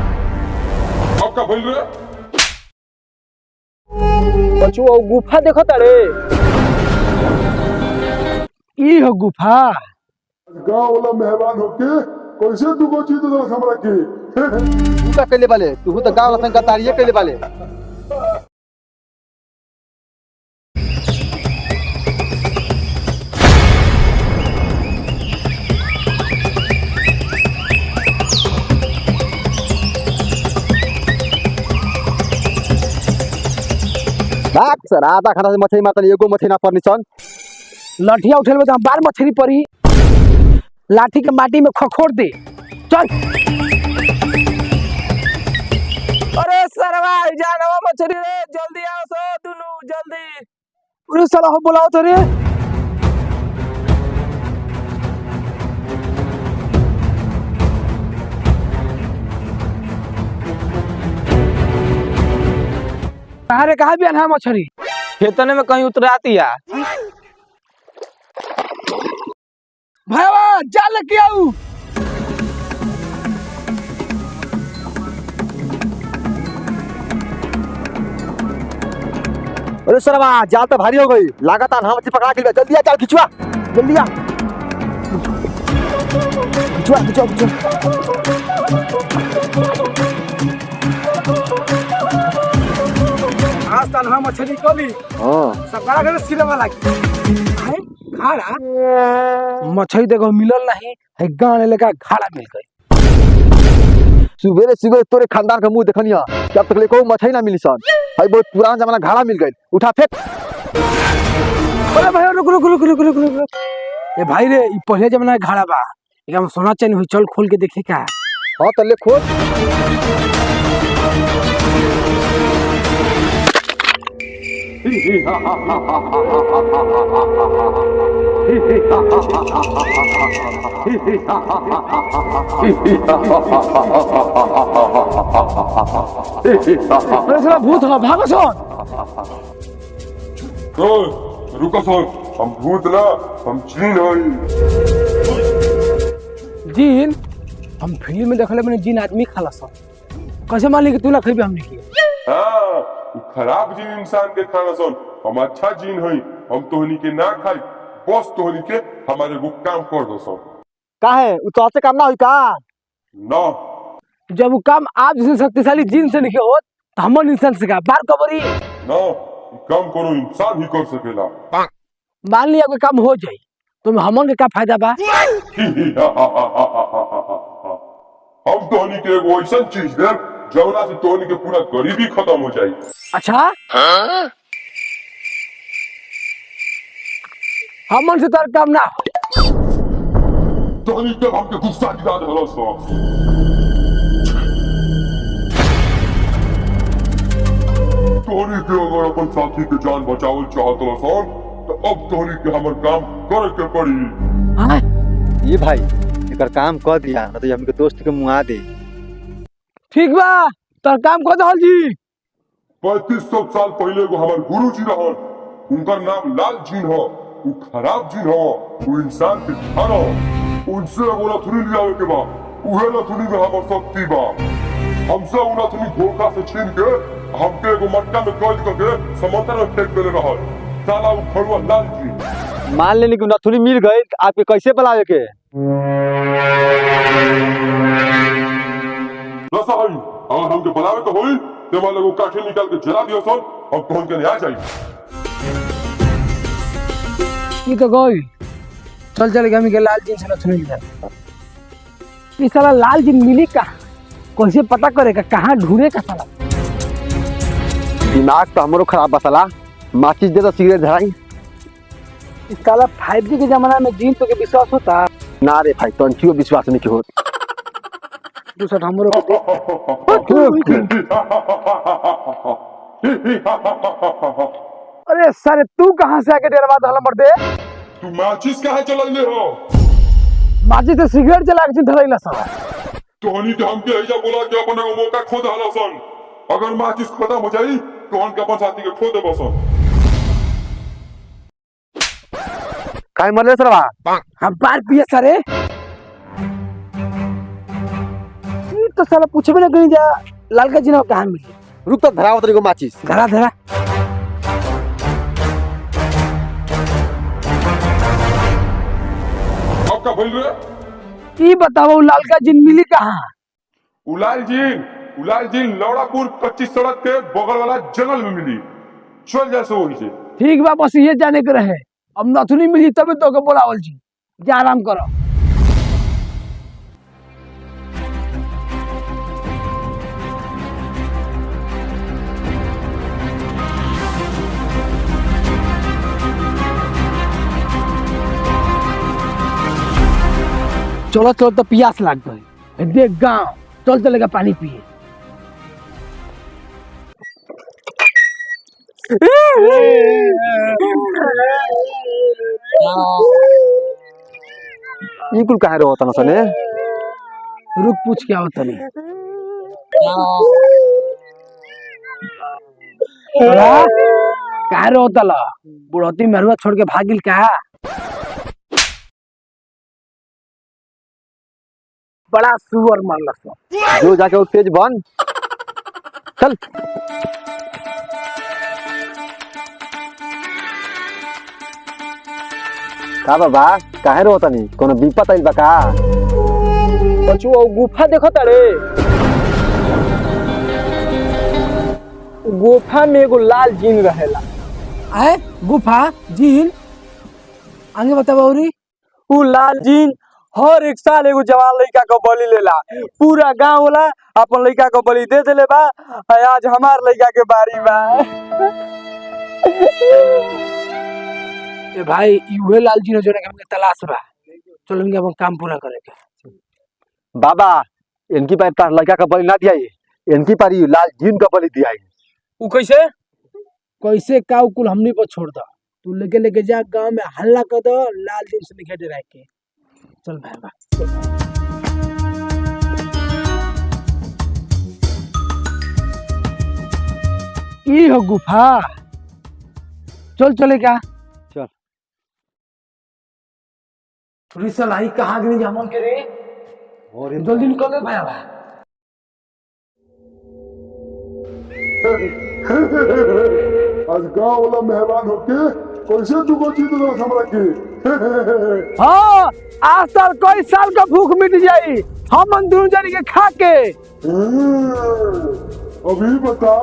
आपका बोल रहे बचुआ गुफा देखो तारे ई हो गुफा गाँव वाला मेहमान होके कैसे दुगो चीज दलक हमरा के तू का कैले बाले तू तो गांव लसन का तारिये कैले बाले बात सर आधा खाना से मछली मात्र एगो मछली ना परनी सन लठिया उठेल तो बार मछली पड़ी लाठी के माटी में खखोर दे चल। अरे सरवा जानवा मछली रे जल्दी आओ सो दुनु जल्दी। अरे साला हो बुलाओ तो रे कहाँ रे कहाँ बियान है मछली खेतने में कहीं उतराती है भाईवा जाल लेके आऊ। अरे सरवा जाल तो भारी हो गई लगातार हम मछली पकड़ा के लिए जल्दी आ जाल खिंचवा जल्दी आ खिंचवा खिंचवा खिंचवा आज तन हम मछली कोली हां सब बड़ा करे सिरे वाला है खाड़ा मछली देखो मिलल नहीं है गाने लगा खाड़ा मिल गई। सुबेरे सुबह तोरे खानदान का मुंह देखनिया जब तक ले को मछली ना मिली सन भाई बहुत पुराना जमाना घाड़ा मिल गई उठा फेंक। अरे भाई रुक रुक रुक रुक रुक रुक ए भाई रे ई पहले जमाना के घाड़ा बा एकरा में सोना चैन हुई चल खोल के देखे का। हां तो ले खोल अरे साला भूत हो भागो सोन। रुको सर हम भूत ना हम चीन हई जीन हम फिल्म में देखले मैंने जीन आदमी खाला सन कैसे मान ली कि तू ना खइबे हमने की। हां खराब जीन इंसान के खाना सन हम अच्छा जीन हई हम तोहनी के ना खाई बस तोहनी के हमारे वो काम कर दो सब काहे उ तो से काम ना होई का ना जब वो काम आप जैसे शक्तिशाली जीन से नहीं होत तो हमन इंसान से का बार कबरी ना ये काम कोनो इंसान ही कर सकेला मान लिया कोई काम हो जाए तो हमन के क्या फायदा बा। हम तोहनी के एगो ऐसा चीज दे जौना से तोहनी के पूरा गरीबी खत्म हो जाए। अच्छा हमन से तार काम ना तोहनी के हमके गुस्सा दिला देला सो तोहनी के अगर अपन साथी के जान बचावल चाहत हसन तो अब तोहनी के हमर काम करे के पड़ी। हां ये भाई एकर काम कर दिया ना तो हमके दोस्त के मुआ दे। ठीक बा तार काम कर दहल जी। 3500 साल पहले को हमार गुरु जी रहन उनका नाम लाल जीन हो वो खराब जीन हो वो इंसान के खाना उनसे बोला थोड़ी लियावे के बा उहे ना थोड़ी में हमर शक्ति बा हमसे उना थोड़ी धोखा से छीन के हमके एगो मटका में कैद करके समुद्र में फेंक देले रहल साला वो खड़ुआ लाल जी मान लेनी कि नथुनी मिल गई आपके कैसे बुलावे के ना सही अगर हमके बुलावे तो होई ते वाले को काठे निकाल के जला दियो सन और तोहन के आ जाई। ये तो गई चल चल गमी के लाल जी से न सुन लिया ये साला लाल जी मिली का कैसे पता करेगा कहाँ ढूंढे का साला दिमाग तो हमरो खराब बसला माचिस दे तो सिगरेट धराई। इस साला 5G के जमाना में जीन तो के विश्वास होता ना रे भाई तंचियो विश्वास नहीं के होत दूसरा हमरो को अरे सर तू कहाँ से आके डरवा दहला मर्दे तू माचिस काहे चलले हो माची से सिगरेट जला के धरैला साला तोहनी के हमके ऐजा बोला के अपन एगो मौका खो दहला सन अगर माचिस खत्म हो जाई तो हमके अपन साथी के खो देबो सन। काय मरले सरवा हम पार पिए सारे ये तो साला पूछे भी ना कहीं जा लाल का जिना कहाँ मिली रुक तो धराओ तेरे को माचिस धरा धरा आपका बोल रहे ये बताओ लाल का जिन मिली कहाँ उलाल जी लौड़ापुर कच्ची सड़क के बगल वाला जंगल में मिली चल जैसे वही से ठीक बा बस ये जाने के रहे अब नथुनी मिली तबे तो के बोलावल जी जा आराम करो चलो चलो तो प्यास लाग गई देख गांव चल चलेगा पानी पिए ये कुल कहाँ रहो तना सने रुक पूछ क्या होता नहीं कहाँ रहो तला बुढ़ौती मरुआ छोड़ के भागिल कहा बड़ा सुअर मारला सो जो जाके वो तेज बन चल का बाबा काहे रो तनी कोनो विपत आइल बा का बचू वो गुफा देखो तारे गुफा में एगो लाल जीन रहेला आए गुफा जीन आगे बताओ औरी उ लाल जीन हर एक साल एगो जवान लड़का को बलि लेला पूरा गांव वाला अपन लड़का को बलि दे देले बा आज हमार लड़का के बारी बा ए भाई यूहे लाल जीन जो ने हमके तलाश बा चलो इनके अपन काम पूरा करे के बाबा इनकी पर तार लड़का का बलि ना दिया इनकी पर ही लाल जीन का बलि दिया उ कैसे कैसे का कुल हमनी पर छोड़ दो तू लेके लेके जा गांव में हल्ला कर दो लाल जीन से निकल रह के चल भाई बा ई हो गुफा चल चले क्या चल थोड़ी सा लाई कहाँ गई जामन के रे और जल्दी निकल गए भाई आज गांव वाला मेहमान होके कैसे चुको चीज हमरा के हाँ आज साल कोई साल का भूख मिट जाई हम दोनों जन के खा के अभी बता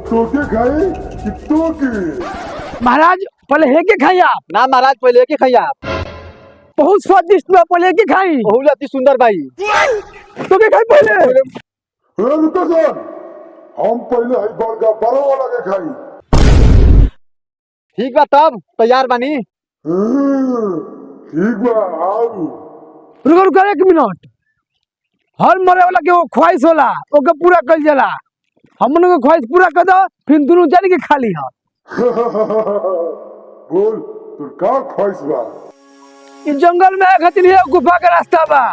तो के खाए कि तो के महाराज पहले है के खाई आप ना महाराज पहले के खैया बहुत स्वादिष्ट बा पहले के खाई बहुत अति सुंदर भाई तो के खाई पहले रुको सर हम पहले है बड़का बड़ो वाला के खाई ठीक बा तब तैयार बानी ठीक बा आओ रुको रुको एक मिनट हर मरे वाला के वो ख्वाहिश होला ओके पूरा कर जाला हमन को ख्वाहिश पूरा कर दो फिर दोनों जन के खा ली हा बोल तू का ख्वाहिश बा इस जंगल में खातिर है गुफा का रास्ता बा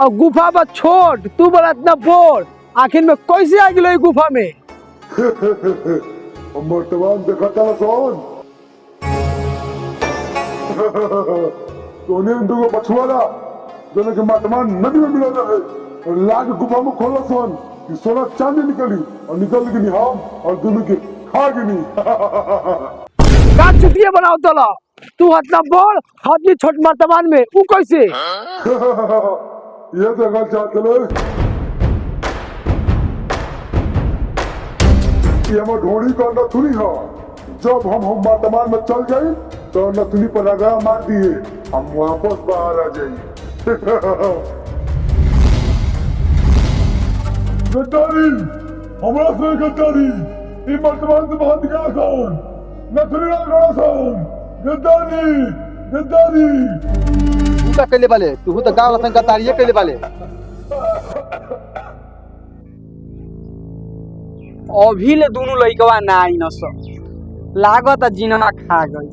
और गुफा बा छोट तू बड़ा इतना बोल आखिर में कैसे आ गेलो गुफा में मर्तबान देखता सोन तोने उनको बछवाड़ा दोनों के मर्तबान नदी में मिला है और लाग गुफा में खोला सोन कि सोना चांदी निकली और निकल गई हम और दोनों के खा गई का छुट्टियां बनाओ तला तू इतना बोल हाथी छोट मर्तबान में ऊ कैसे ये तो गल चाहते ले ये हम ढोड़ी का नथुनी है जब हम वर्तमान में चल जाए तो नथुनी पर लगा मार दिए हम वापस बाहर आ जाइए गद्दारी हमारा से गद्दारी ये वर्तमान से बाहर निकाला कौन नथुनी ना करा कौन गद्दारी गद्दारी तू का कैले वाले तू तो गांव संग तारिये कैले वाले अभी ले दोनों लड़कवा ना आई न सो लागत जिनवा खा गई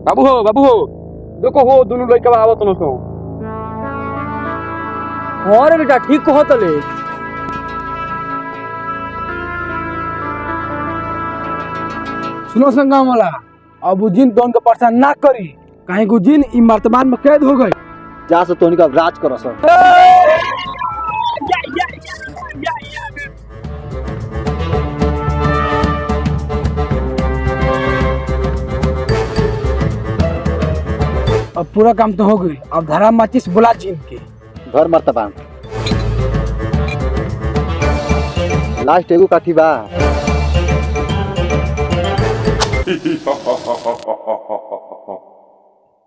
बाबू हो देखो हो दोनों लड़कवा आवत न सो और बेटा ठीक हो तले सुनो संगम वाला अब जिन दोन के परेशान ना करी कहीं को जिन ई वर्तमान में कैद हो गई। जा से तोहनी का राज करो सब। अब पूरा काम तो हो गई, अब धरा माचिस बुला जिन के। घर मर्तबा लास्ट एगो काठी बा।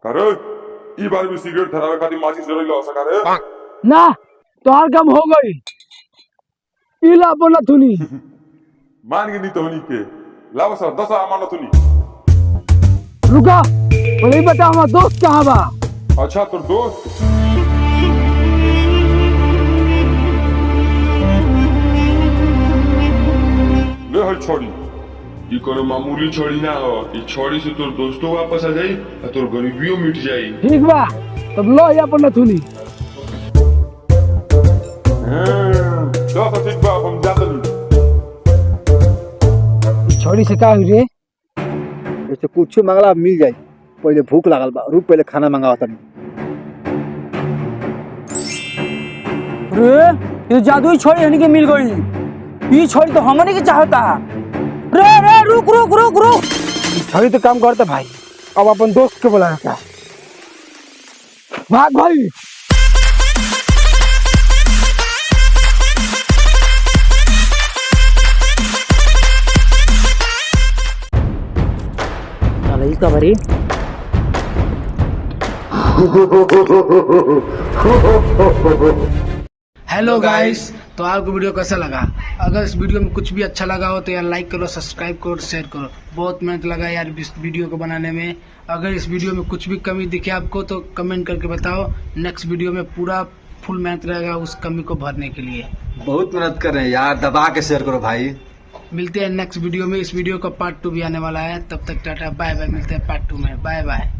करे ई बार भी सिगरेट धरावे खातिर माचिस जरूरी लो सका रे। ना तोहार काम हो गई, इला बोला थुनी। मान के नहीं तो होनी के लाओ सर 10 मानो तुनी। रुका बोले बता हमारा दोस्त कहाँ बा। अच्छा तोर दोस्त ले हल छोड़ी, ये कोनो मामूली छोड़ी ना हो। ये छोड़ी से तोर दोस्तों वापस आ जाई और तोर गरीबियों मिट जाई। ठीक बा तब लो या बोला थुनी। चलो तो ठीक बा, हम जाते नहीं। छोड़ी से का हुई रे? ऐसे कुछ मांगला मिल जाई। पहले भूख लागल बा, रुक पहले खाना मंगावा तनी। रे ये जादुई छोड़ी हनी के मिल गई। ये छोड़ी तो हमने के चाहता। रे रे रुक रुक रुक रुक। छोड़ी तो काम करता भाई, अब अपन दोस्त के बुलाया था। भाग भाई। इसका भरी हेलो गाइस, तो आपको वीडियो कैसा लगा? अगर इस वीडियो में कुछ भी अच्छा लगा हो तो यार लाइक करो, सब्सक्राइब करो, शेयर करो। बहुत मेहनत लगा यार इस वीडियो को बनाने में। अगर इस वीडियो में कुछ भी कमी दिखे आपको तो कमेंट करके बताओ। नेक्स्ट वीडियो में पूरा फुल मेहनत रहेगा उस कमी को भरने के लिए। बहुत मेहनत कर रहे हैं यार, दबा के शेयर करो भाई। मिलते हैं नेक्स्ट वीडियो में। इस वीडियो का पार्ट 2 भी आने वाला है। तब तक टाटा बाय बाय, मिलते हैं पार्ट 2 में। Bye bye.